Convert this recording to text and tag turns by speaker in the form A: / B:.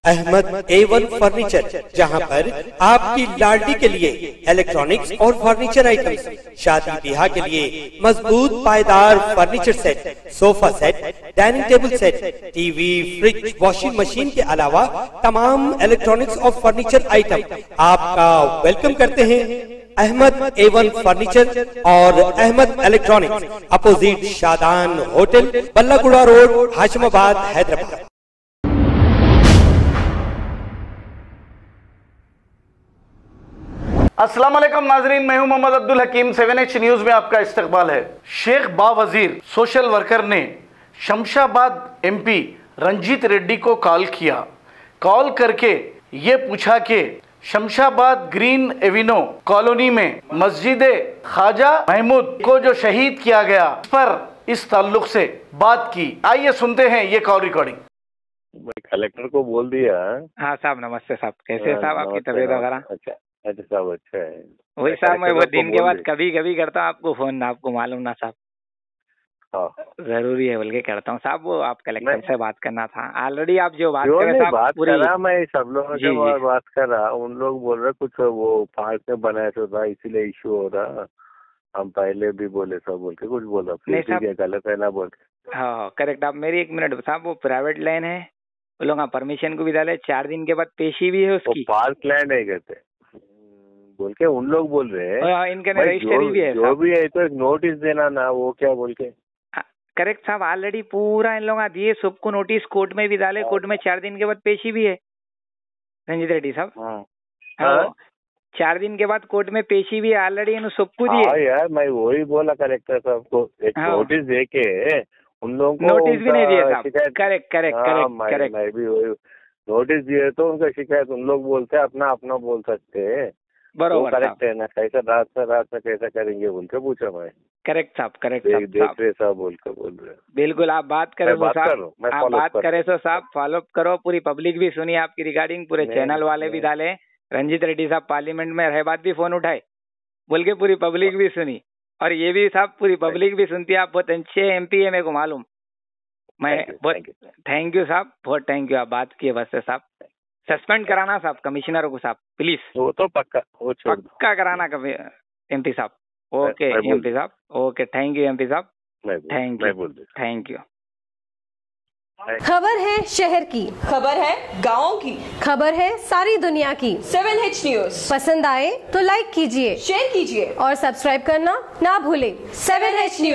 A: Ahmad A1 furniture, जहां पर आपकी लाडली के लिए इलेक्ट्रॉनिक्स और फर्नीचर आइटम्स, शादी ब्याह के लिए मजबूत पायदार furniture set, sofa set, dining table set, TV, fridge, washing machine के अलावा तमाम इलेक्ट्रॉनिक्स और फर्नीचर आइटम आपका वेलकम करते हैं। अहमद A1 फर्नीचर और Ahmed electronics, opposite Shadan hotel, Ballaguda road, Hashimabad, Hyderabad.
B: अस्सलाम वालेकुम नाजरीन, मैं हूं मोहम्मद अब्दुल हकीम। 7H न्यूज़ में आपका इस्तकबाल है। शेख बावजीर सोशल वर्कर ने शमशाबाद MP रंजीत रेड्डी को कॉल किया। कॉल करके ये पूछा कि शमशाबाद ग्रीन एविनो कॉलोनी में मस्जिद ख्वाजा महमूद को जो शहीद किया गया पर इस ताल्लुक से बात की। आइए सुनते हैं ये कॉल रिकॉर्डिंग।
C: कलेक्टर को बोल दिया।
D: हाँ साहब, नमस्ते साहब, कैसे साहब आपकी तबीयत वगैरह?
C: अच्छा साहब, अच्छा है।
D: वही साहब, मैं वो दिन के बाद कभी कभी करता हूँ आपको फोन, आपको मालूम ना साहब। जरूरी है बोल के करता हूँ साहब। वो आप कलेक्टर से बात करना था। ऑलरेडी आप जो बात कर रहे साहब पूरी
C: मैं सब लोगों से बात कर रहा। उन लोग बोल रहे कुछ वो पार्क में बनाया था इसीलिए इश्यू हो रहा। हम पहले भी बोले सब बोल के कुछ बोला, फिर गलत है ना बोल के।
D: हाँ करेक्ट। आप मेरी 1 मिनट साहब, वो प्राइवेट लैंड है, वो लोग परमिशन को भी डाले, 4 दिन के बाद पेशी भी है उसकी।
C: पार्क लैंड है कहते बोल के उन लोग बोल रहे हैं।
D: इनके रजिस्ट्री भी है,
C: जो भी है तो एक नोटिस देना ना, वो क्या बोल के।
D: करेक्ट साहब, ऑलरेडी पूरा इन लोगों दिए सबको नोटिस, कोर्ट में भी डाले, कोर्ट में 4 दिन के बाद पेशी भी है रंजीत रेड्डी साहब। 4 दिन के बाद कोर्ट में पेशी भी है ऑलरेडी, इन सबको दिए।
C: यार मैं वही बोला कलेक्टर साहब को, एक नोटिस दे के उन लोगों को
D: नोटिस भी नहीं दिया साहब। Correct correct correct.
C: मैं भी वही नोटिस दिए तो उनका शिकायत उन लोग बोलते हैं, अपना अपना बोल सकते हैं।
D: बरोबर
C: करेक्ट है ना, कैसा रात में कैसा करेंगे बोल के पूछा मैं।
D: करेक्ट साहब, करेक्ट
C: साहब, देख रहे साहब बोल रहे।
D: बिल्कुल आप बात करें तो साहब, आप बात करें तो साहब फॉलो अप करो। पूरी पब्लिक भी सुनी आपकी रिगार्डिंग, पूरे चैनल वाले भी डाले। रंजीत रेड्डी साहब पार्लियामेंट में रहे बाद भी फोन उठाए बोल के पूरी पब्लिक भी सुनी, और ये भी साहब पूरी पब्लिक भी सुनती है। आप बहुत अच्छे MP है, मेरे को मालूम। मैं बहुत थैंक यू साहब, बहुत थैंक यू। आप बात किए बस से साहब। सस्पेंड कराना साहब कमिश्नर को साहब, प्लीज। वो तो पक्का, वो पक्का कराना MP साहब। ओके MP साहब, ओके थैंक यू MP साहब, थैंक यू।
E: खबर है शहर की, खबर है गाँव की, खबर है सारी दुनिया की। 7H न्यूज़ पसंद आए तो लाइक कीजिए, शेयर कीजिए और सब्सक्राइब करना ना भूले। 7H news.